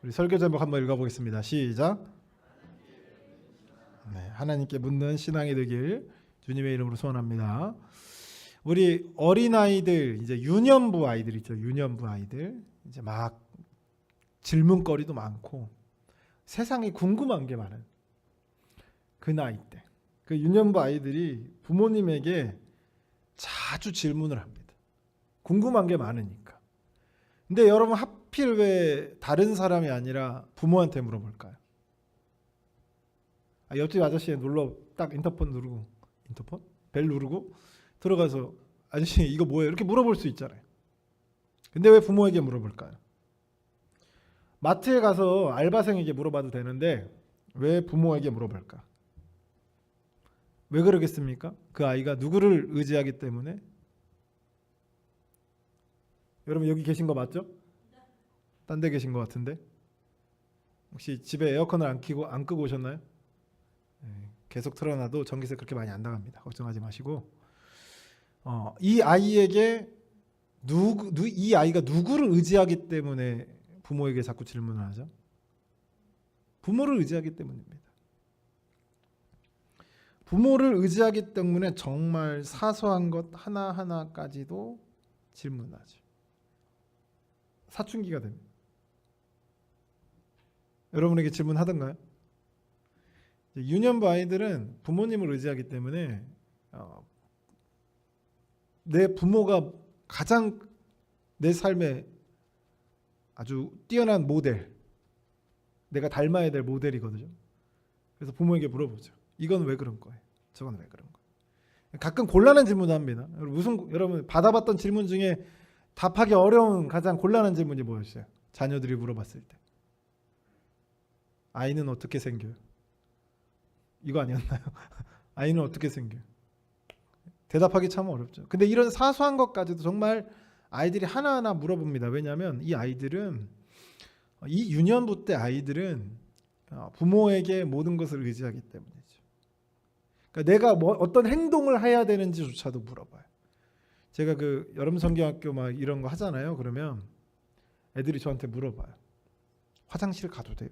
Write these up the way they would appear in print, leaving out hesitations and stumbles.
우리 설교 제목 한번 읽어보겠습니다. 시작. 네, 하나님께 묻는 신앙이 되길 주님의 이름으로 소원합니다. 우리 어린아이들, 이제 유년부 아이들 있죠. 유년부 아이들 이제 막 질문거리도 많고 세상에 궁금한 게 많은 그 나이 때, 그 유년부 아이들이 부모님에게 자주 질문을 합니다. 궁금한 게 많으니까. 근데 여러분, 하필 왜 다른 사람이 아니라 부모한테 물어볼까요? 옆집 아저씨 눌러 딱 인터폰 누르고, 인터폰? 벨 누르고 들어가서 아저씨 이거 뭐예요? 이렇게 물어볼 수 있잖아요. 근데 왜 부모에게 물어볼까요? 마트에 가서 알바생에게 물어봐도 되는데 왜 부모에게 물어볼까? 왜 그러겠습니까? 그 아이가 누구를 의지하기 때문에. 여러분 여기 계신 거 맞죠? 딴 데 계신 것 같은데. 혹시 집에 에어컨을 안 끄고 오셨나요? 네, 계속 틀어놔도 전기세 그렇게 많이 안 나갑니다. 걱정하지 마시고. 이 아이에게 이 아이가 누구를 의지하기 때문에 부모에게 자꾸 질문을 하죠? 부모를 의지하기 때문입니다. 부모를 의지하기 때문에 정말 사소한 것 하나하나까지도 질문하죠. 사춘기가 됩니다. 여러분에게 질문하던가요? 유년부 아이들은 부모님을 의지하기 때문에 내 부모가 가장 내 삶에 아주 뛰어난 모델, 내가 닮아야 될 모델이거든요. 그래서 부모에게 물어보죠. 이건 왜 그런 거예요? 저건 왜 그런 거예요? 가끔 곤란한 질문을 합니다. 여러분 받아봤던 질문 중에 답하기 어려운 가장 곤란한 질문이 뭐였어요? 자녀들이 물어봤을 때. 아이는 어떻게 생겨요? 이거 아니었나요? 아이는 어떻게 생겨요? 대답하기 참 어렵죠. 근데 이런 사소한 것까지도 정말 아이들이 하나하나 물어봅니다. 왜냐하면 이 아이들은, 이 유년부 때 아이들은 부모에게 모든 것을 의지하기 때문이죠. 그러니까 내가 어떤 행동을 해야 되는지조차도 물어봐요. 제가 그 여름 성경학교 막 이런 거 하잖아요. 그러면 애들이 저한테 물어봐요. 화장실 가도 돼요?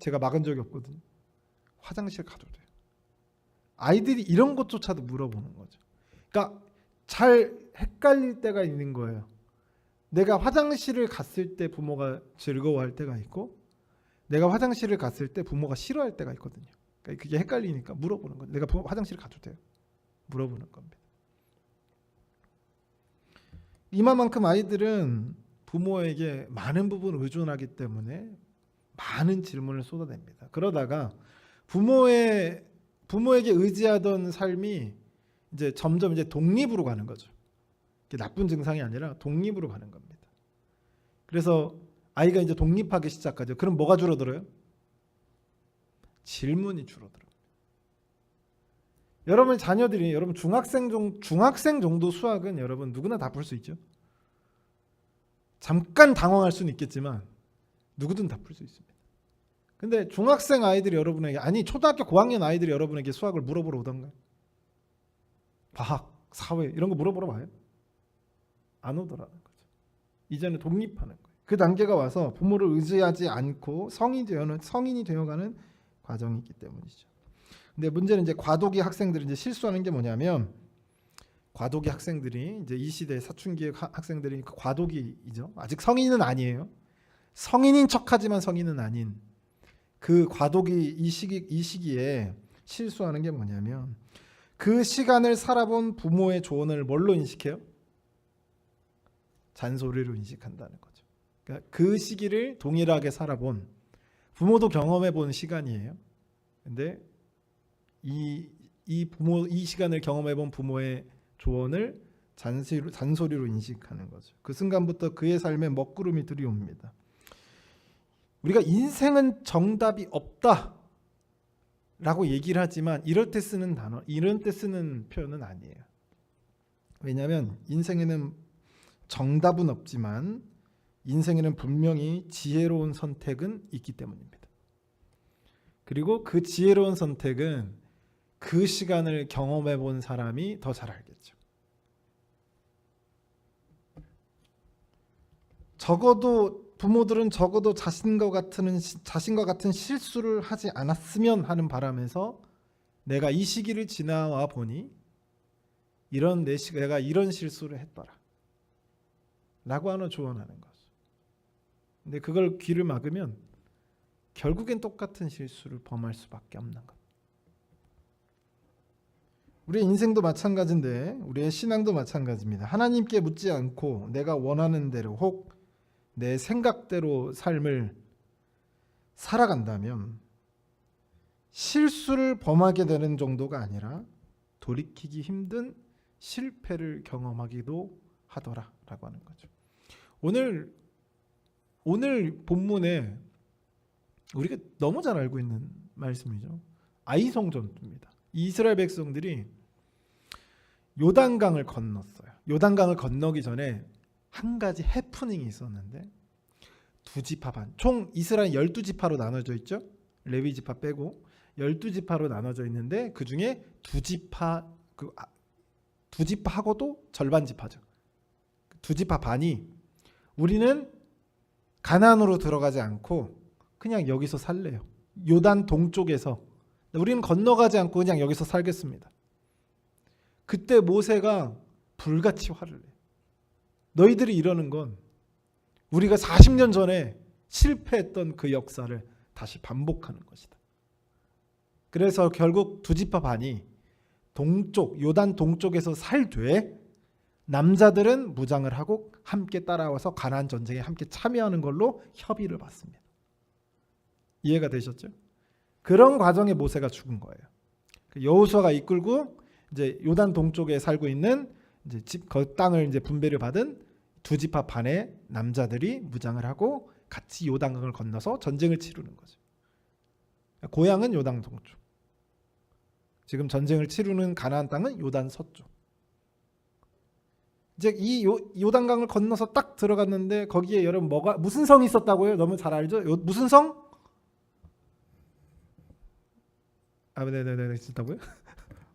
제가 막은 적이 없거든요. 화장실 가도 돼요? 아이들이 이런 것조차도 물어보는 거죠. 그러니까 잘 헷갈릴 때가 있는 거예요. 내가 화장실을 갔을 때 부모가 즐거워할 때가 있고, 내가 화장실을 갔을 때 부모가 싫어할 때가 있거든요. 그러니까 그게 헷갈리니까 물어보는 거예요. 내가 화장실 가도 돼요? 물어보는 겁니다. 이만큼 아이들은 부모에게 많은 부분을 의존하기 때문에 많은 질문을 쏟아냅니다. 그러다가 부모에게 의지하던 삶이 이제 점점 이제 독립으로 가는 거죠. 나쁜 증상이 아니라 독립으로 가는 겁니다. 그래서 아이가 이제 독립하기 시작하죠. 그럼 뭐가 줄어들어요? 질문이 줄어들어요. 여러분 자녀들이, 여러분 중학생 정도 수학은 여러분 누구나 다 풀 수 있죠. 잠깐 당황할 수는 있겠지만 누구든 다 풀 수 있습니다. 근데 중학생 아이들이 여러분에게, 아니 초등학교 고학년 아이들이 여러분에게 수학을 물어보러 오던가요? 과학, 사회 이런 거 물어보러 와요? 안 오더라는 거죠. 이제는 독립하는 거예요. 그 단계가 와서 부모를 의지하지 않고 성인이 되어가는 과정이 있기 때문이죠. 근데 문제는 이제 과도기 학생들이 이제 실수하는 게 뭐냐면, 과도기 학생들이 이제 이 시대 사춘기의 학생들이 그 과도기이죠. 아직 성인은 아니에요. 성인인 척하지만 성인은 아닌 그 과도기 이 시기에 실수하는 게 뭐냐면, 그 시간을 살아본 부모의 조언을 뭘로 인식해요? 잔소리로 인식한다는 거죠. 그러니까 그 시기를 동일하게 살아본, 부모도 경험해 본 시간이에요. 근데 이 시간을 경험해 본 부모의 조언을 잔소리로 인식하는 거죠. 그 순간부터 그의 삶에 먹구름이 들이옵니다. 우리가 인생은 정답이 없다 라고 얘기를 하지만 이럴 때 쓰는 표현은 아니에요. 왜냐하면 인생에는 정답은 없지만 인생에는 분명히 지혜로운 선택은 있기 때문입니다. 그리고 그 지혜로운 선택은 그 시간을 경험해 본 사람이 더 잘 알겠죠. 적어도 부모들은 적어도 자신과 같은 실수를 하지 않았으면 하는 바람에서 내가 이 시기를 지나와 보니 내가 이런 실수를 했더라 라고 하나 조언하는 거죠. 근데 그걸 귀를 막으면 결국엔 똑같은 실수를 범할 수밖에 없는 것. 우리의 인생도 마찬가지인데 우리의 신앙도 마찬가지입니다. 하나님께 묻지 않고 내가 원하는 대로 혹 내 생각대로 삶을 살아간다면 실수를 범하게 되는 정도가 아니라 돌이키기 힘든 실패를 경험하기도 하더라라고 하는 거죠. 오늘 본문에 우리가 너무 잘 알고 있는 말씀이죠. 아이성 전투입니다. 이스라엘 백성들이 요단강을 건넜어요. 요단강을 건너기 전에 한 가지 해프닝이 있었는데 두 지파 반, 총 이스라엘 12지파로 나눠져 있죠. 레위 지파 빼고 12지파로 나눠져 있는데 그 중에 두 지파하고도 절반 지파죠. 두 지파 반이 우리는 가나안으로 들어가지 않고 그냥 여기서 살래요. 요단 동쪽에서 우리는 건너가지 않고 그냥 여기서 살겠습니다. 그때 모세가 불같이 화를 내요. 너희들이 이러는 건 우리가 40년 전에 실패했던 그 역사를 다시 반복하는 것이다. 그래서 결국 두 지파 반이 동쪽, 요단 동쪽에서 살되 남자들은 무장을 하고 함께 따라와서 가나안 전쟁에 함께 참여하는 걸로 협의를 받습니다. 이해가 되셨죠? 그런 과정에 모세가 죽은 거예요. 여호수아가 이끌고 이제 요단 동쪽에 살고 있는 이제 그 땅을 이제 분배를 받은 두 지파 반의 남자들이 무장을 하고 같이 요단강을 건너서 전쟁을 치르는 거죠. 고향은 요단 동쪽. 지금 전쟁을 치르는 가나안 땅은 요단 서쪽. 이제 이 요단강을 건너서 딱 들어갔는데 거기에 여러분 무슨 성이 있었다고요? 너무 잘 알죠? 무슨 성? 네네네 있었다고요?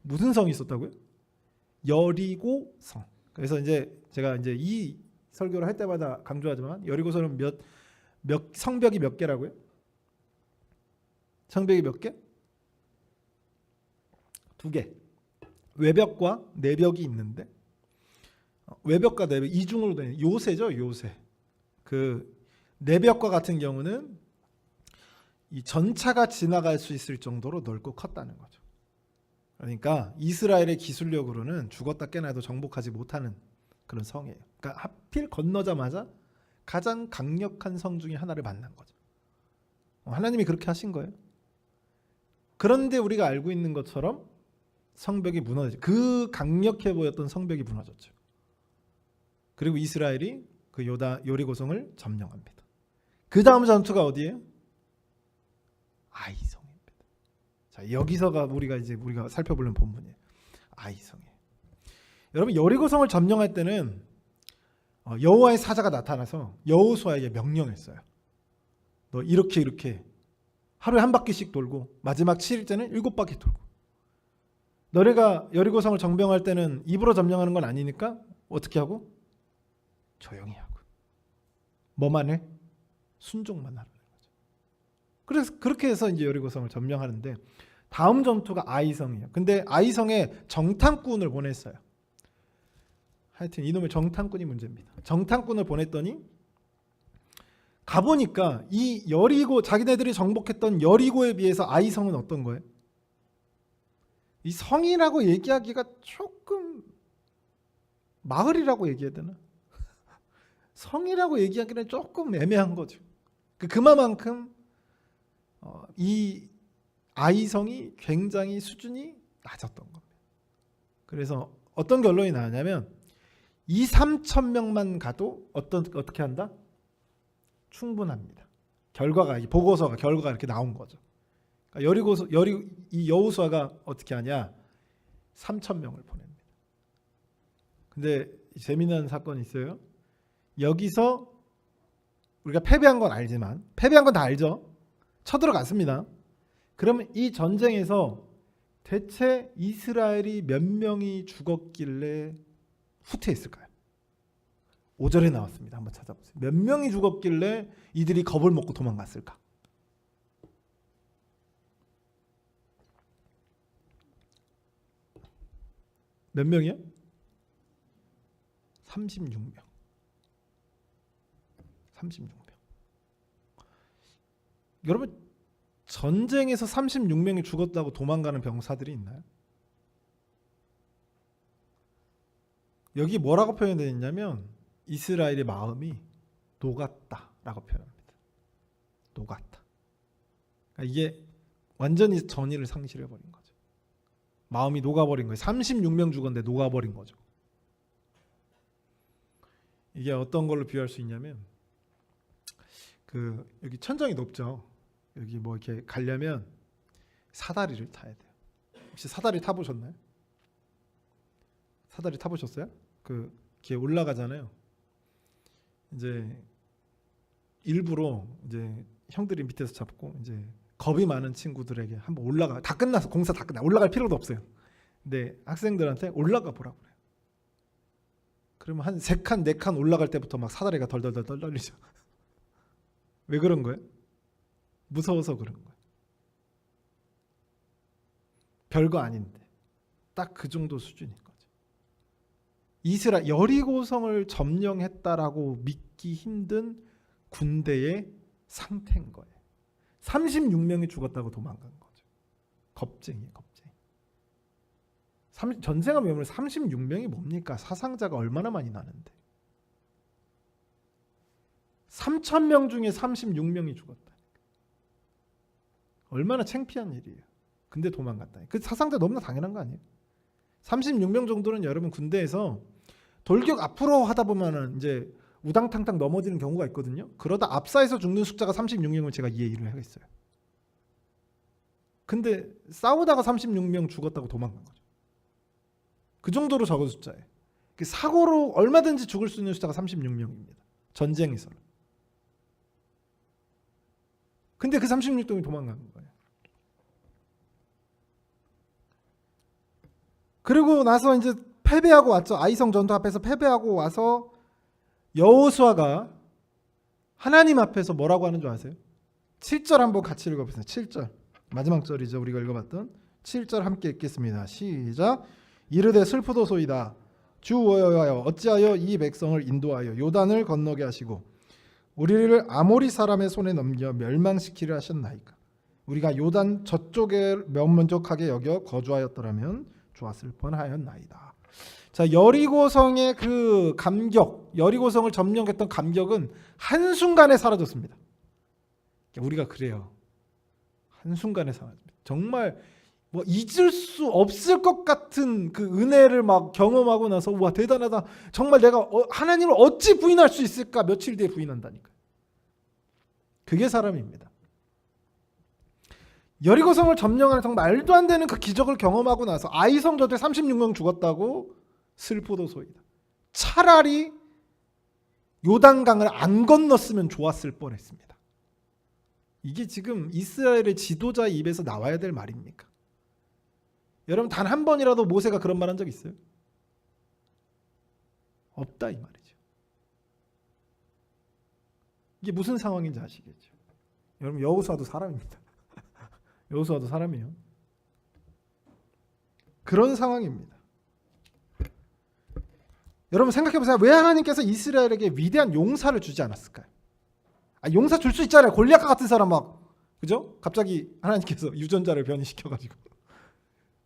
무슨 성이 있었다고요? 여리고성. 그래서 이제 제가 이제 이 설교를 할 때마다 강조하지만 여리고성은 몇 성벽이 몇 개라고요? 성벽이 몇 개? 2개. 외벽과 내벽이 있는데 외벽과 내벽 이중으로 된 요새죠, 요새. 그 내벽과 같은 경우는 이 전차가 지나갈 수 있을 정도로 넓고 컸다는 거죠. 그러니까 이스라엘의 기술력으로는 죽었다 깨나도 정복하지 못하는 그런 성이에요. 그러니까 하필 건너자마자 가장 강력한 성 중에 하나를 만난 거죠. 하나님이 그렇게 하신 거예요. 그런데 우리가 알고 있는 것처럼 성벽이 무너졌죠. 그 강력해 보였던 성벽이 무너졌죠. 그리고 이스라엘이 그 여리고성을 점령합니다. 그 다음 전투가 어디예요? 아이성입니다. 자, 여기서가 우리가 살펴보는 본문이에요. 아이성이에요. 여러분 여리고성을 점령할 때는 여호와의 사자가 나타나서 여호수아에게 명령했어요. 너 이렇게 하루에 한 바퀴씩 돌고 마지막 7일째는 7바퀴 돌고. 너네가 여리고성을 점령할 때는 입으로 점령하는 건 아니니까 어떻게 하고? 조용히 하고. 뭐만 해? 순종만 하라는 거죠. 그래서 그렇게 해서 이제 여리고성을 점령하는데 다음 전투가 아이성이에요. 근데 아이성에 정탐꾼을 보냈어요. 하여튼 이놈의 정탐꾼이 문제입니다. 정탐꾼을 보냈더니 가보니까 이 여리고 자기네들이 정복했던 여리고에 비해서 아이성은 어떤 거예요? 이 성이라고 얘기하기가 조금 마을이라고 얘기해야 되나? 성이라고 얘기하기는 조금 애매한 거죠. 그만큼 이 아이성이 굉장히 수준이 낮았던 겁니다. 그래서 어떤 결론이 나왔냐면 2-3천 명만 가도 어떻게 한다? 충분합니다. 결과가 이렇게 나온 거죠. 그러니까 이 여호수아가 어떻게 하냐? 3천 명을 보냅니다. 근데 재미난 사건이 있어요. 여기서 우리가 패배한 건 알지만 패배한 건 다 알죠. 쳐들어갔습니다. 그러면 이 전쟁에서 대체 이스라엘이 몇 명이 죽었길래 후퇴했을까요? 5절에 나왔습니다. 한번 찾아보세요. 몇 명이 죽었길래 이들이 겁을 먹고 도망갔을까? 몇 명이요? 36명. 36명. 여러분, 전쟁에서 36명이 죽었다고 도망가는 병사들이 있나요? 여기 뭐라고 표현되어 있냐면 이스라엘의 마음이 녹았다라고 표현합니다. 녹았다. 그러니까 이게 완전히 전의를 상실해버린 거죠. 마음이 녹아버린 거예요. 36명 죽었는데 녹아버린 거죠. 이게 어떤 걸로 비유할 수 있냐면 여기 천정이 높죠. 여기 뭐 이렇게 가려면 사다리를 타야 돼요. 혹시 사다리 타보셨나요? 사다리 타보셨어요? 이렇게 올라가잖아요. 이제 일부러 이제 형들이 밑에서 잡고 이제 겁이 많은 친구들에게 한번 올라가. 다 끝났어. 공사 다 끝나. 올라갈 필요도 없어요. 근데 학생들한테 올라가 보라고 그래요. 그러면 한 3칸, 4칸 올라갈 때부터 막 사다리가 덜덜덜 떨리죠. 왜 그런 거예요? 무서워서 그런 거예요. 별거 아닌데 딱 그 정도 수준인 거죠. 이스라엘 여리고성을 점령했다라고 믿기 힘든 군대의 상태인 거예요. 36명이 죽었다고 도망간 거죠. 겁쟁이. 전쟁하면 36명이 뭡니까? 사상자가 얼마나 많이 나는데. 3,000명 중에 36명이 죽었다. 얼마나 창피한 일이에요. 근데 도망갔다. 그 사상자 너무나 당연한 거 아니에요? 36명 정도는 여러분 군대에서 돌격 앞으로 하다 보면은 이제 우당탕탕 넘어지는 경우가 있거든요. 그러다 압사해서 죽는 숫자가 36명을 제가 이해를 하겠어요. 근데 싸우다가 36명 죽었다고 도망간 거죠. 그 정도로 적은 숫자예요. 사고로 얼마든지 죽을 수 있는 숫자가 36명입니다. 전쟁에서는. 근데 그 36명이 도망간 거예요. 그리고 나서 이제 패배하고 왔죠. 아이성 전투 앞에서 패배하고 와서 여호수아가 하나님 앞에서 뭐라고 하는 줄 아세요? 7절 한번 같이 읽어보세요. 7절. 마지막 절이죠. 우리가 읽어봤던 7절 함께 읽겠습니다. 시작. 이르되 슬프도소이다. 주 여호와여 어찌하여 이 백성을 인도하여 요단을 건너게 하시고 우리를 아모리 사람의 손에 넘겨 멸망시키려 하셨나이까. 우리가 요단 저쪽에 면문족하게 여겨 거주하였더라면 좋았을 뻔하였나이다. 자, 여리고성의 그 감격, 여리고성을 점령했던 감격은 한순간에 사라졌습니다. 우리가 그래요. 한순간에 사라집니다. 정말 뭐 잊을 수 없을 것 같은 그 은혜를 막 경험하고 나서 와 대단하다. 정말 내가 하나님을 어찌 부인할 수 있을까? 며칠 뒤에 부인한다니까. 그게 사람입니다. 여리고성을 점령하는 정말 말도 안 되는 그 기적을 경험하고 나서 아이성 저주에 36명 죽었다고 슬프도소이다. 차라리 요단강을 안 건넜으면 좋았을 뻔했습니다. 이게 지금 이스라엘의 지도자의 입에서 나와야 될 말입니까? 여러분 단 한 번이라도 모세가 그런 말 한 적 있어요? 없다 이 말이죠. 이게 무슨 상황인지 아시겠죠? 여러분 여호수아도 사람입니다. 여호수아도 사람이에요. 그런 상황입니다. 여러분 생각해보세요. 왜 하나님께서 이스라엘에게 위대한 용사를 주지 않았을까요? 용사 줄 수 있잖아요. 골리앗 같은 사람 막 그죠? 갑자기 하나님께서 유전자를 변이시켜가지고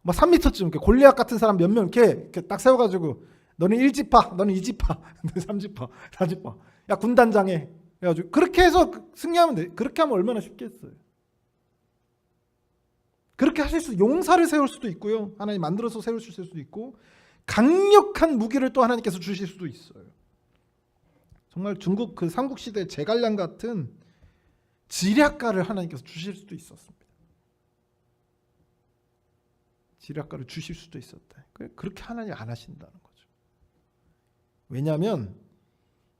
막 3m쯤 골리앗 같은 사람 몇 명 이렇게 딱 세워가지고 너는 1지파, 너는 2지파, 너는 3지파, 4지파. 야 군단장해. 그래가지고 그렇게 해서 승리하면 돼. 그렇게 하면 얼마나 쉽겠어요. 그렇게 하실 수 용사를 세울 수도 있고요. 하나님 만들어서 세울 수도 있고 강력한 무기를 또 하나님께서 주실 수도 있어요. 정말 중국 그 삼국시대 제갈량 같은 지략가를 하나님께서 주실 수도 있었습니다. 지략가를 주실 수도 있었다. 그렇게 하나님 안 하신다는 거죠. 왜냐하면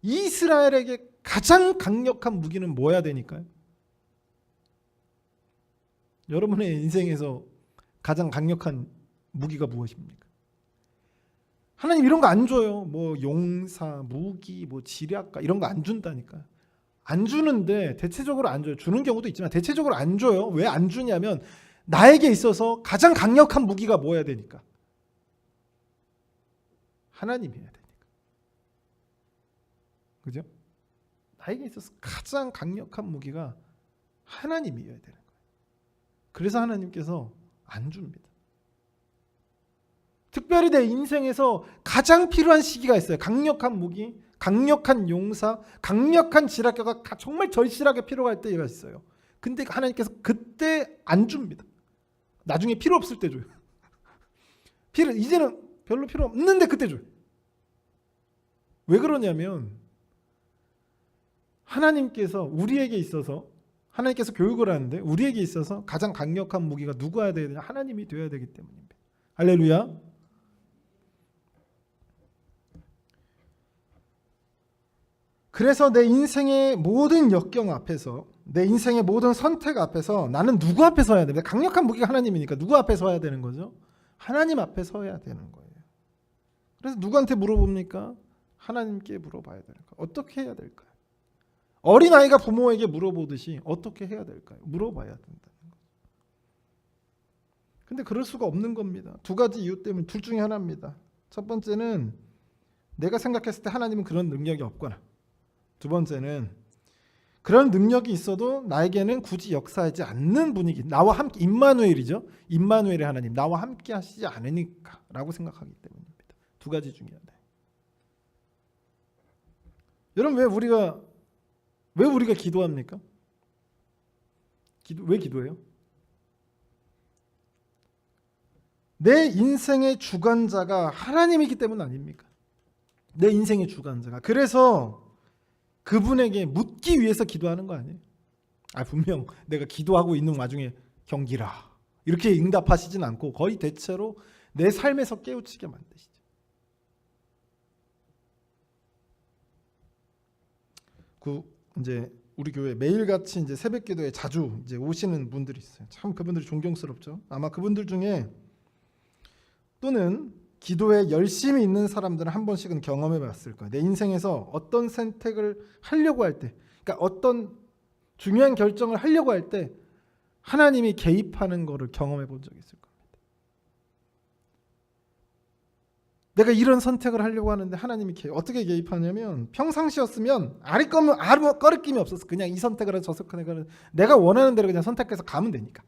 이스라엘에게 가장 강력한 무기는 뭐야 되니까요? 여러분의 인생에서 가장 강력한 무기가 무엇입니까? 하나님 이런 거 안 줘요. 뭐 용사, 무기, 뭐 지략가 이런 거 안 준다니까. 안 주는데 대체적으로 안 줘요. 주는 경우도 있지만 대체적으로 안 줘요. 왜 안 주냐면 나에게 있어서 가장 강력한 무기가 뭐여야 되니까. 하나님이어야 되니까. 그죠? 나에게 있어서 가장 강력한 무기가 하나님이어야 되는 거예요. 그래서 하나님께서 안 줍니다. 특별히 내 인생에서 가장 필요한 시기가 있어요. 강력한 무기, 강력한 용사, 강력한 지략가가 정말 절실하게 필요할 때가 있어요. 근데 하나님께서 그때 안 줍니다. 나중에 필요 없을 때 줘요. 이제는 별로 필요 없는데 그때 줘요. 왜 그러냐면 하나님께서 우리에게 있어서 하나님께서 교육을 하는데 우리에게 있어서 가장 강력한 무기가 누구여야 되느냐? 하나님이 되어야 되기 때문입니다. 할렐루야. 그래서 내 인생의 모든 역경 앞에서 내 인생의 모든 선택 앞에서 나는 누구 앞에 서야 됩니까? 강력한 무기가 하나님이니까 누구 앞에 서야 되는 거죠? 하나님 앞에 서야 되는 거예요. 그래서 누구한테 물어봅니까? 하나님께 물어봐야 되는 거예요. 어떻게 해야 될까요? 어린아이가 부모에게 물어보듯이 어떻게 해야 될까요? 물어봐야 된다는 거예요. 근데 그럴 수가 없는 겁니다. 두 가지 이유 때문에 둘 중에 하나입니다. 첫 번째는 내가 생각했을 때 하나님은 그런 능력이 없거나 두 번째는 그런 능력이 있어도 나에게는 굳이 역사하지 않는 분위기, 나와 함께 임마누엘이죠. 임마누엘의 하나님, 나와 함께 하시지 않으니까라고 생각하기 때문입니다. 두 가지 중에 하나. 여러분 왜 우리가 기도합니까? 왜 기도해요? 내 인생의 주관자가 하나님이기 때문 아닙니까? 내 인생의 주관자가. 그래서 그분에게 묻기 위해서 기도하는 거 아니에요? 분명 내가 기도하고 있는 와중에 경기라 이렇게 응답하시진 않고 거의 대체로 내 삶에서 깨우치게 만드시죠. 이제 우리 교회 매일같이 이제 새벽기도에 자주 이제 오시는 분들이 있어요. 참 그분들이 존경스럽죠. 아마 그분들 중에 또는 기도에 열심히 있는 사람들은 한 번씩은 경험해 봤을 거예요. 내 인생에서 어떤 선택을 하려고 할 때, 그러니까 어떤 중요한 결정을 하려고 할 때 하나님이 개입하는 거를 경험해 본 적이 있을 겁니다. 내가 이런 선택을 하려고 하는데 하나님이 어떻게 개입하냐면 평상시였으면 아무 꺼리낌이 없었어. 그냥 이 선택을 해서 저 선택을 해서 내가 원하는 대로 그냥 선택해서 가면 되니까.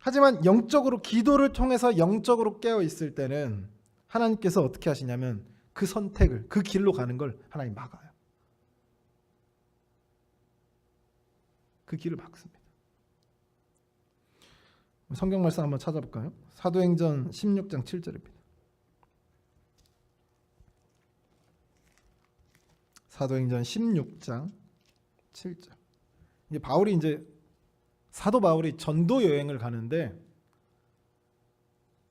하지만 영적으로 기도를 통해서 영적으로 깨어 있을 때는 하나님께서 어떻게 하시냐면 그 선택을 그 길로 가는 걸 하나님 막아요. 그 길을 막습니다. 성경 말씀 한번 찾아볼까요? 사도행전 16장 7절입니다. 사도행전 16장 7절. 이제 사도 바울이 전도 여행을 가는데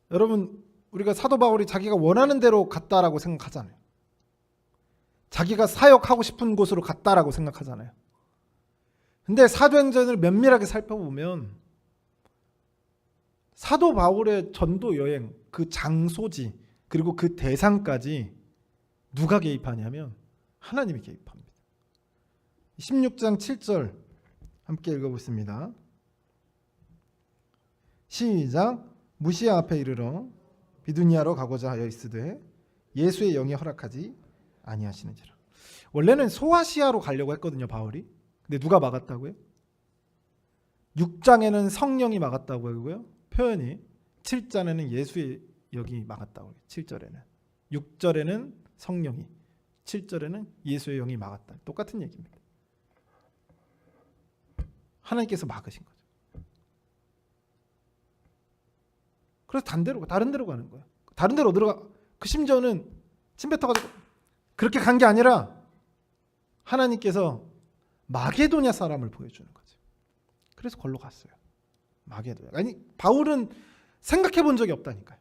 여러분 우리가 사도 바울이 자기가 원하는 대로 갔다라고 생각하잖아요. 자기가 사역하고 싶은 곳으로 갔다라고 생각하잖아요. 근데 사도행전을 면밀하게 살펴보면 사도 바울의 전도 여행 그 장소지 그리고 그 대상까지 누가 개입하냐면 하나님이 개입합니다. 16장 7절 함께 읽어보겠습니다. 시작. 무시아 앞에 이르러 비두니아로 가고자 하여 있으되 예수의 영이 허락하지 아니하시는지라. 원래는 소아시아로 가려고 했거든요, 바울이. 근데 누가 막았다고요? 6장에는 성령이 막았다고 하고요. 표현이 7장에는 예수의 영이 막았다고. 7절에는 6절에는 성령이 7절에는 예수의 영이 막았다. 똑같은 얘기입니다. 하나님께서 막으신 거죠. 그래서 다른 데로 가는 거예요. 다른 데로 어디로 가? 그 심지어는 침 뱉어가지고 그렇게 간 게 아니라 하나님께서 마게도냐 사람을 보여주는 거죠. 그래서 걸로 갔어요. 마게도냐. 아니 바울은 생각해 본 적이 없다니까요.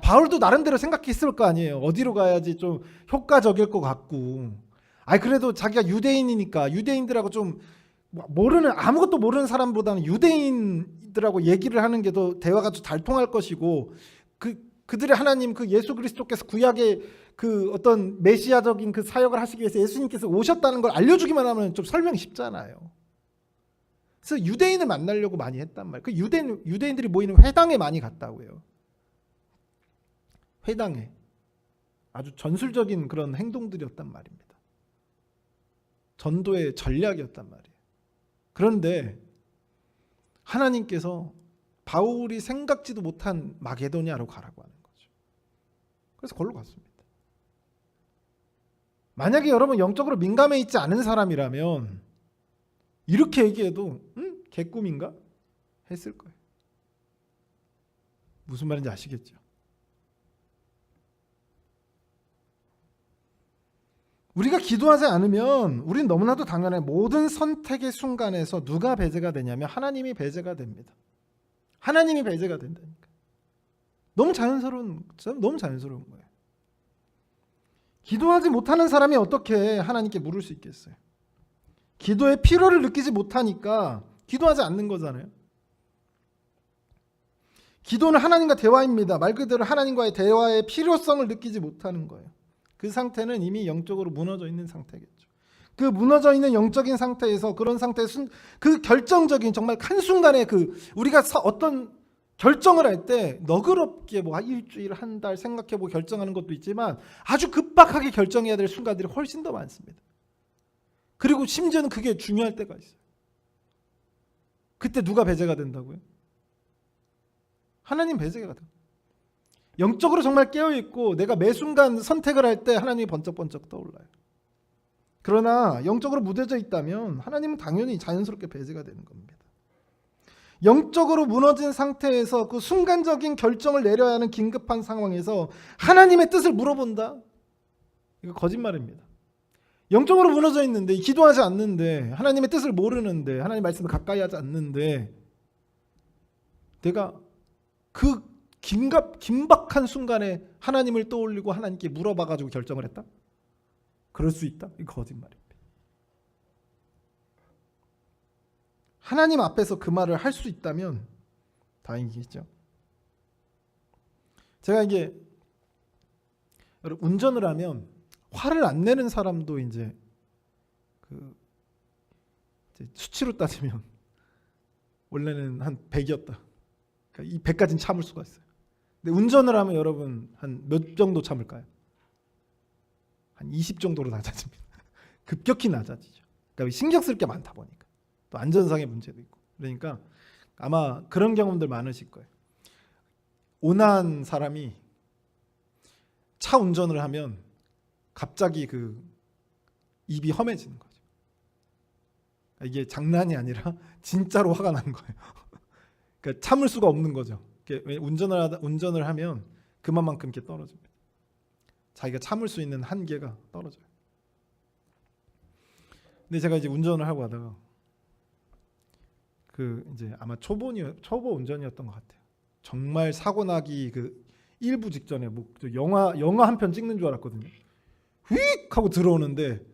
바울도 나름대로 생각했을 거 아니에요. 어디로 가야지 좀 효과적일 것 같고. 그래도 자기가 유대인이니까 유대인들하고 좀 아무것도 모르는 사람보다는 유대인들하고 얘기를 하는 게 더 대화가 좀 잘 통할 것이고 그들의 하나님 그 예수 그리스도께서 구약의 그 어떤 메시아적인 그 사역을 하시기 위해서 예수님께서 오셨다는 걸 알려주기만 하면 좀 설명이 쉽잖아요. 그래서 유대인을 만나려고 많이 했단 말이에요. 그 유대인들이 모이는 회당에 많이 갔다고요. 회당에. 아주 전술적인 그런 행동들이었단 말입니다. 전도의 전략이었단 말이에요. 그런데 하나님께서 바울이 생각지도 못한 마게도냐로 가라고 하는 거죠. 그래서 거기로 갔습니다. 만약에 여러분 영적으로 민감해 있지 않은 사람이라면 이렇게 얘기해도 개꿈인가? 했을 거예요. 무슨 말인지 아시겠죠? 우리가 기도하지 않으면 우린 너무나도 당연해. 모든 선택의 순간에서 누가 배제가 되냐면 하나님이 배제가 됩니다. 하나님이 배제가 된다니까. 너무 자연스러운 거예요. 기도하지 못하는 사람이 어떻게 하나님께 물을 수 있겠어요? 기도의 필요를 느끼지 못하니까 기도하지 않는 거잖아요. 기도는 하나님과 대화입니다. 말 그대로 하나님과의 대화의 필요성을 느끼지 못하는 거예요. 그 상태는 이미 영적으로 무너져 있는 상태겠죠. 그 무너져 있는 영적인 상태에서 그런 상태에서 그 결정적인 정말 한순간에 그 우리가 어떤 결정을 할 때 너그럽게 뭐 일주일 한 달 생각해보고 결정하는 것도 있지만 아주 급박하게 결정해야 될 순간들이 훨씬 더 많습니다. 그리고 심지어는 그게 중요할 때가 있어요. 그때 누가 배제가 된다고요? 하나님 배제가 돼요. 영적으로 정말 깨어있고 내가 매 순간 선택을 할 때 하나님이 번쩍번쩍 떠올라요. 그러나 영적으로 무뎌져 있다면 하나님은 당연히 자연스럽게 배제가 되는 겁니다. 영적으로 무너진 상태에서 그 순간적인 결정을 내려야 하는 긴급한 상황에서 하나님의 뜻을 물어본다? 이거 거짓말입니다. 영적으로 무너져 있는데 기도하지 않는데 하나님의 뜻을 모르는데 하나님 말씀을 가까이 하지 않는데 내가 그 긴박한 순간에 하나님을 떠올리고 하나님께 물어봐가지고 결정을 했다? 그럴 수 있다? 이거 거짓말입니다. 하나님 앞에서 그 말을 할 수 있다면 다행이겠죠. 제가 이게 운전을 하면 화를 안 내는 사람도 이제 수치로 따지면 원래는 한 100이었다. 그러니까 이 100까지는 참을 수가 있어요. 근데 운전을 하면 여러분 한 몇 정도 참을까요? 한 20 정도로 낮아집니다. 급격히 낮아지죠. 그러니까 신경 쓸 게 많다 보니까. 또 안전상의 문제도 있고. 그러니까 아마 그런 경험들 많으실 거예요. 온화한 사람이 차 운전을 하면 갑자기 그 입이 험해지는 거죠. 이게 장난이 아니라 진짜로 화가 나는 거예요. 그러니까 참을 수가 없는 거죠. 운전을 하면 그만큼 이렇게 떨어집니다. 자기가 참을 수 있는 한계가 떨어져요. 근데 제가 이제 운전을 하고 가다가 이제 아마 초보 운전이었던 것 같아요. 정말 사고 나기 그 일부 직전에 뭐 영화 한 편 찍는 줄 알았거든요. 휙 하고 들어오는데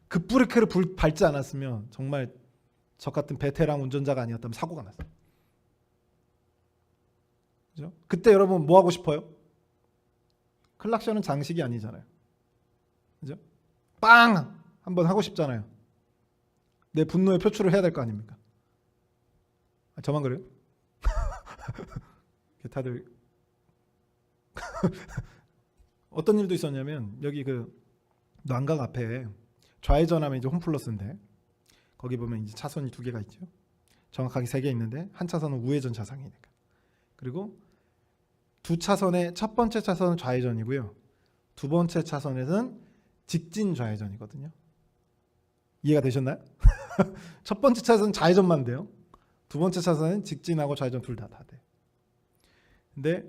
급브레이크를 밟지 않았으면 정말 저 같은 베테랑 운전자가 아니었다면 사고가 났어요. 그죠? 그때 여러분 뭐 하고 싶어요? 클락션은 장식이 아니잖아요. 그죠? 빵! 한번 하고 싶잖아요. 내 분노의 표출을 해야 될 거 아닙니까? 저만 그래요? 다들 어떤 일도 있었냐면 여기 그 난각 앞에 좌회전하면 이제 홈플러스인데 거기 보면 이제 차선이 2개가 있죠. 정확하게 3개 있는데 한 차선은 우회전 차선이니까. 그리고 두 차선의 첫 번째 차선은 좌회전이고요. 두 번째 차선에는 직진 좌회전이거든요. 이해가 되셨나요? 첫 번째 차선은 좌회전만 돼요. 두 번째 차선은 직진하고 좌회전 둘 다 돼. 근데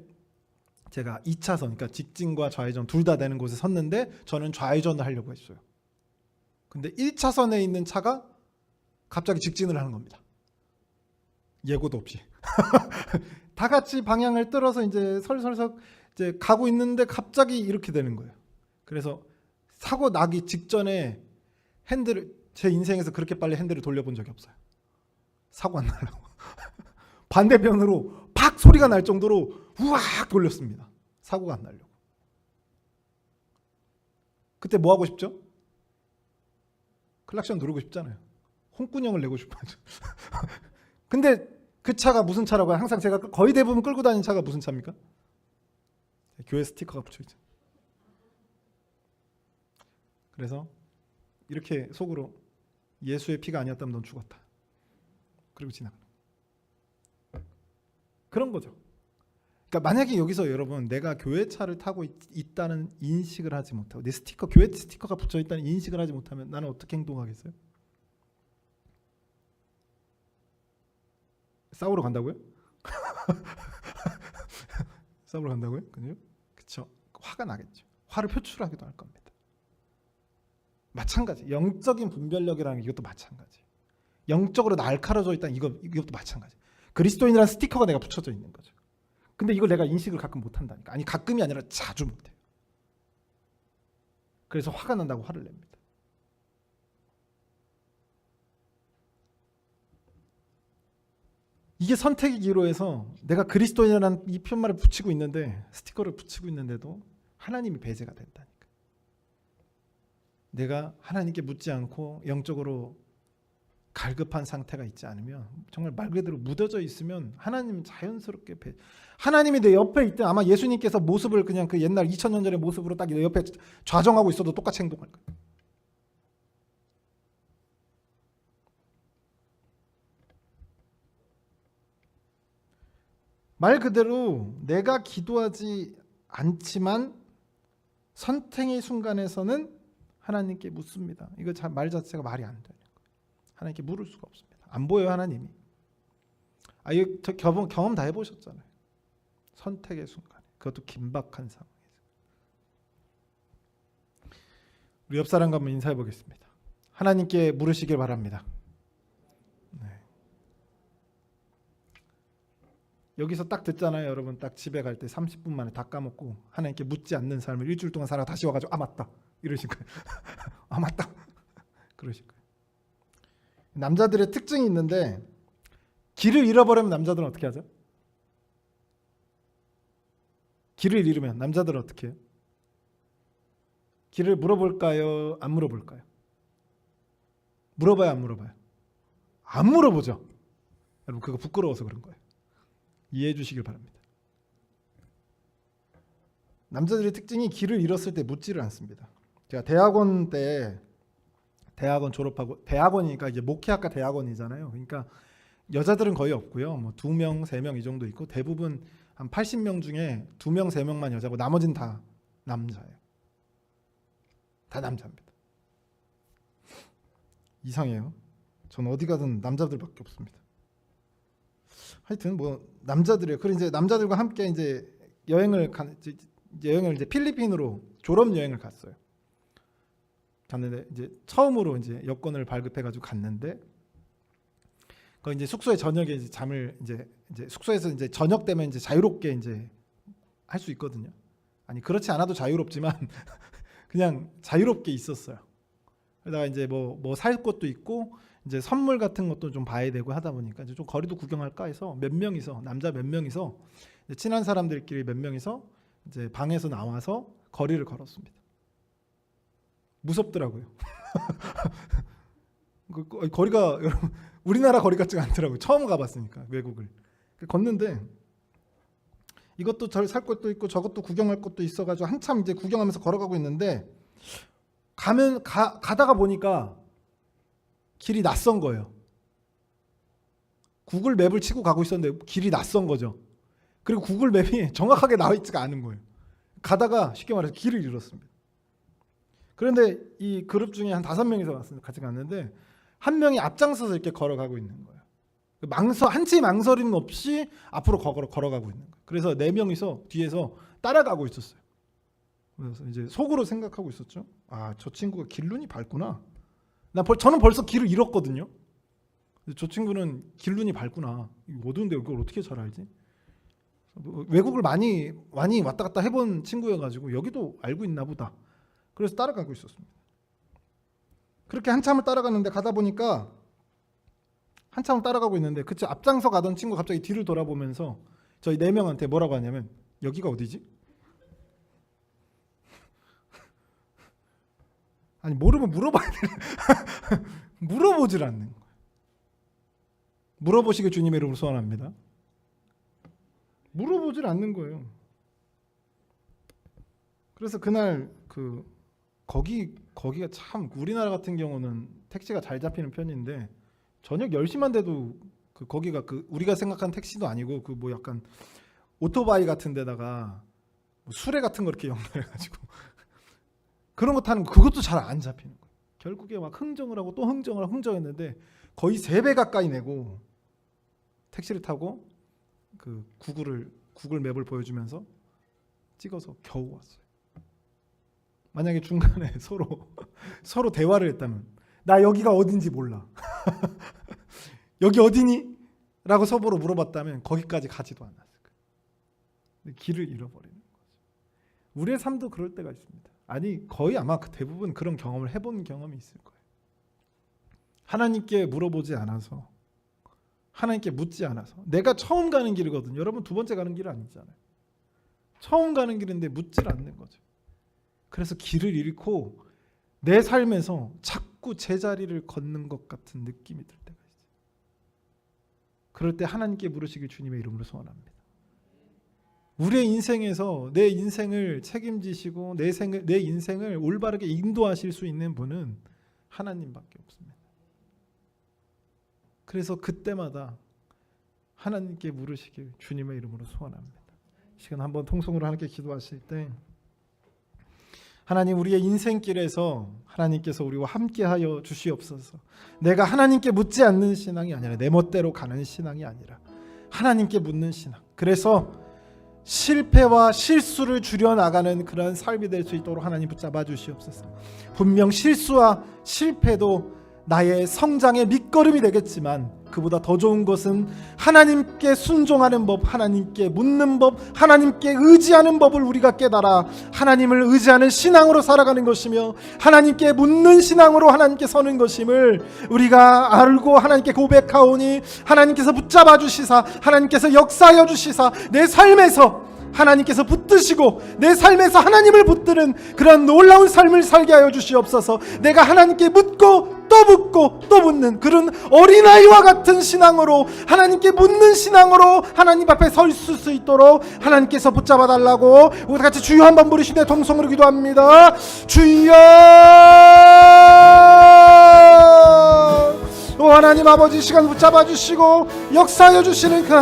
제가 2차선, 그러니까 직진과 좌회전 둘 다 되는 곳에 섰는데 저는 좌회전을 하려고 했어요. 근데 1차선에 있는 차가 갑자기 직진을 하는 겁니다. 예고도 없이. 다 같이 방향을 틀어서 이제 설설설 이제 가고 있는데 갑자기 이렇게 되는 거예요. 그래서 사고 나기 직전에 제 인생에서 그렇게 빨리 핸들을 돌려본 적이 없어요. 사고 안 나려고. 반대편으로 팍 소리가 날 정도로 우악 돌렸습니다. 사고가 안 나려고. 그때 뭐 하고 싶죠? 클락션 누르고 싶잖아요. 홍군형을 내고 싶어하죠. 근데 그 차가 무슨 차라고요? 항상 제가 거의 대부분 끌고 다니는 차가 무슨 차입니까? 교회 스티커가 붙여있죠. 그래서 이렇게 속으로 예수의 피가 아니었다면 넌 죽었다. 그리고 지나가. 그런 거죠. 그러니까 만약에 여기서 여러분 내가 교회 차를 타고 있다는 인식을 하지 못하고 내 스티커, 교회 스티커가 붙여있다는 인식을 하지 못하면 나는 어떻게 행동하겠어요? 싸우러 간다고요? 싸우러 간다고요? 그렇죠. 화가 나겠죠. 화를 표출하기도 할 겁니다. 마찬가지. 영적인 분별력이라는 게 이것도 마찬가지. 영적으로 날카로워져 있다는 이것도 마찬가지. 그리스도인이라는 스티커가 내가 붙여져 있는 거죠. 근데 이걸 내가 인식을 가끔 못한다니까. 아니 가끔이 아니라 자주 못해요. 그래서 화가 난다고 화를 냅니다. 이게 선택의 기로에서 내가 그리스도인이라는 이 편말을 붙이고 있는데 스티커를 붙이고 있는데도 하나님이 배제가 된다니까. 내가 하나님께 묻지 않고 영적으로 갈급한 상태가 있지 않으면 정말 말 그대로 묻어져 있으면 하나님은 자연스럽게 하나님이 내 옆에 있든 아마 예수님께서 모습을 그냥 그 옛날 2000년 전의 모습으로 딱 내 옆에 좌정하고 있어도 똑같이 행동할 거예요. 말 그대로 내가 기도하지 않지만 선택의 순간에서는 하나님께 묻습니다. 이거 말 자체가 말이 안 돼요. 하나님께 물을 수가 없습니다. 안 보여요 하나님이. 이거 경험 다 해보셨잖아요. 선택의 순간에. 그것도 긴박한 상황에서. 우리 옆 사람과 한번 인사해 보겠습니다. 하나님께 물으시길 바랍니다. 네. 여기서 딱 듣잖아요 여러분. 딱 집에 갈 때 30분 만에 다 까먹고 하나님께 묻지 않는 삶을 일주일 동안 살아 다시 와가지고 아 맞다 이러실 거예요. 아 맞다 그러실 거예요. 남자들의 특징이 있는데 길을 잃어버리면 남자들은 어떻게 하죠? 길을 잃으면 남자들은 어떻게 해요? 길을 물어볼까요? 안 물어볼까요? 물어봐요? 안 물어봐요? 안 물어보죠. 여러분 그거 부끄러워서 그런 거예요. 이해해 주시길 바랍니다. 남자들의 특징이 길을 잃었을 때 묻지를 않습니다. 제가 대학원 때 대학원 졸업하고 대학원이니까 이제 목회학과 대학원이잖아요. 그러니까 여자들은 거의 없고요. 뭐 2명, 3명 이 정도 있고 대부분 한 80명 중에 2명, 3명만 여자고 나머지는 다 남자예요. 다 남자입니다. 이상해요. 전 어디 가든 남자들밖에 없습니다. 하여튼 뭐 남자들이에요. 그리고 이제 남자들과 함께 이제 여행을 이제 필리핀으로 졸업 여행을 갔어요. 갔는데 이제 처음으로 이제 여권을 발급해가지고 갔는데 그 이제 숙소에 저녁에 이제 잠을 이제 숙소에서 이제 저녁 되면 이제 자유롭게 이제 할 수 있거든요. 아니 그렇지 않아도 자유롭지만 그냥 자유롭게 있었어요. 그러다가 이제 뭐 살 것도 있고 이제 선물 같은 것도 좀 봐야 되고 하다 보니까 이제 좀 거리도 구경할까 해서 몇 명이서 남자 몇 명이서 친한 사람들끼리 몇 명이서 이제 방에서 나와서 거리를 걸었습니다. 무섭더라고요. 거리가 여러분 우리나라 거리 같지가 않더라고요. 처음 가봤으니까 외국을 걷는데 이것도 살 것도 있고 저것도 구경할 것도 있어가지고 한참 이제 구경하면서 걸어가고 있는데 가다가 보니까 길이 낯선 거예요. 구글 맵을 치고 가고 있었는데 길이 낯선 거죠. 그리고 구글 맵이 정확하게 나와 있지가 않은 거예요. 가다가 쉽게 말해서 길을 잃었습니다. 그런데 이 그룹 중에 한 5명이서 같이 갔는데 한 명이 앞장서서 이렇게 걸어가고 있는 거예요. 한치 망설임 없이 앞으로 걸어가고 있는 거예요. 그래서 4명이서 뒤에서 따라가고 있었어요. 그래서 이제 속으로 생각하고 있었죠. 아, 저 친구가 길눈이 밝구나. 저는 벌써 길을 잃었거든요. 저 친구는 길눈이 밝구나. 어두운데 이걸 어떻게 잘 알지? 외국을 많이 왔다 갔다 해본 친구여가지고 여기도 알고 있나 보다. 그래서 따라가고 있었습니다. 그렇게 한참을 따라갔는데 가다 보니까 한참을 따라가고 있는데 그치 앞장서 가던 친구 갑자기 뒤를 돌아보면서 저희 4명한테 뭐라고 하냐면 여기가 어디지? 아니 모르면 물어봐야 돼. 물어보질 않는 거예요. 물어보시길 주님의 이름으로 소원합니다. 물어보질 않는 거예요. 그래서 그날 거기가 참 우리나라 같은 경우는 택시가 잘 잡히는 편인데 저녁 10시만 돼도 거기가 우리가 생각한 택시도 아니고 뭐 약간 오토바이 같은 데다가 뭐 수레 같은 거 이렇게 연결해가지고 그런 거 타는 거 그것도 잘 안 잡히는 거예요. 결국에 막 흥정을 하고 또 흥정했는데 거의 3배 가까이 내고 택시를 타고 구글 맵을 보여주면서 찍어서 겨우 왔어요. 만약에 중간에 서로 대화를 했다면 나 여기가 어딘지 몰라. 여기 어디니? 라고 서로 물어봤다면 거기까지 가지도 않았을 거예요. 근데 길을 잃어버리는 거죠. 우리의 삶도 그럴 때가 있습니다. 아니 거의 아마 대부분 그런 경험을 해본 경험이 있을 거예요. 하나님께 물어보지 않아서 하나님께 묻지 않아서 내가 처음 가는 길이거든요. 여러분 두 번째 가는 길은 아니잖아요. 처음 가는 길인데 묻질 않는 거죠. 그래서 길을 잃고 내 삶에서 자꾸 제자리를 걷는 것 같은 느낌이 들 때가 있어요. 그럴 때 하나님께 물으시길 주님의 이름으로 소원합니다. 우리의 인생에서 내 인생을 책임지시고 내 인생을 올바르게 인도하실 수 있는 분은 하나님밖에 없습니다. 그래서 그때마다 하나님께 물으시길 주님의 이름으로 소원합니다. 시간 한번 통성으로 하나님께 기도하실 때 하나님 우리의 인생길에서 하나님께서 우리와 함께하여 주시옵소서. 내가 하나님께 묻지 않는 신앙이 아니라 내 멋대로 가는 신앙이 아니라 하나님께 묻는 신앙. 그래서 실패와 실수를 줄여나가는 그런 삶이 될 수 있도록 하나님 붙잡아 주시옵소서. 분명 실수와 실패도 나의 성장의 밑거름이 되겠지만 그보다 더 좋은 것은 하나님께 순종하는 법, 하나님께 묻는 법, 하나님께 의지하는 법을 우리가 깨달아 하나님을 의지하는 신앙으로 살아가는 것이며 하나님께 묻는 신앙으로 하나님께 서는 것임을 우리가 알고 하나님께 고백하오니 하나님께서 붙잡아 주시사 하나님께서 역사하여 주시사 내 삶에서 하나님께서 붙드시고 내 삶에서 하나님을 붙드는 그런 놀라운 삶을 살게 하여 주시옵소서. 내가 하나님께 묻고 또 묻고 또 묻는 그런 어린아이와 같은 신앙으로 하나님께 묻는 신앙으로 하나님 앞에 설 수 있도록 하나님께서 붙잡아 달라고 우리 같이 주여 한번 부르시되 통성으로 기도합니다. 주여 오 하나님 아버지 시간 붙잡아 주시고 역사하여 주시는 그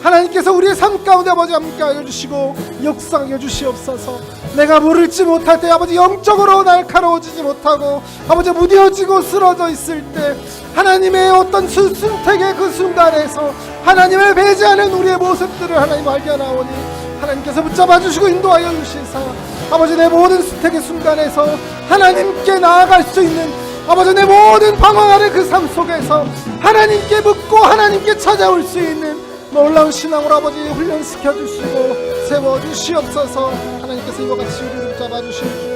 하나님께서 우리의 삶 가운데 아버지 함께하여 주시고 역사하여 주시옵소서. 내가 물을지 못할 때 아버지 영적으로 날카로워지지 못하고 아버지 무뎌지고 쓰러져 있을 때 하나님의 어떤 선택의 그 순간에서 하나님을 배제하는 우리의 모습들을 하나님 발견하오니 하나님께서 붙잡아 주시고 인도하여 주시사 아버지 내 모든 선택의 순간에서 하나님께 나아갈 수 있는 아버지 내 모든 방황하는 그 삶 속에서 하나님께 묻고 하나님께 찾아올 수 있는 놀라운 신앙으로 아버지 훈련시켜 주시고 세워 주시옵소서. 하나님께서 이와 같이 우리를 잡아 주시옵소서.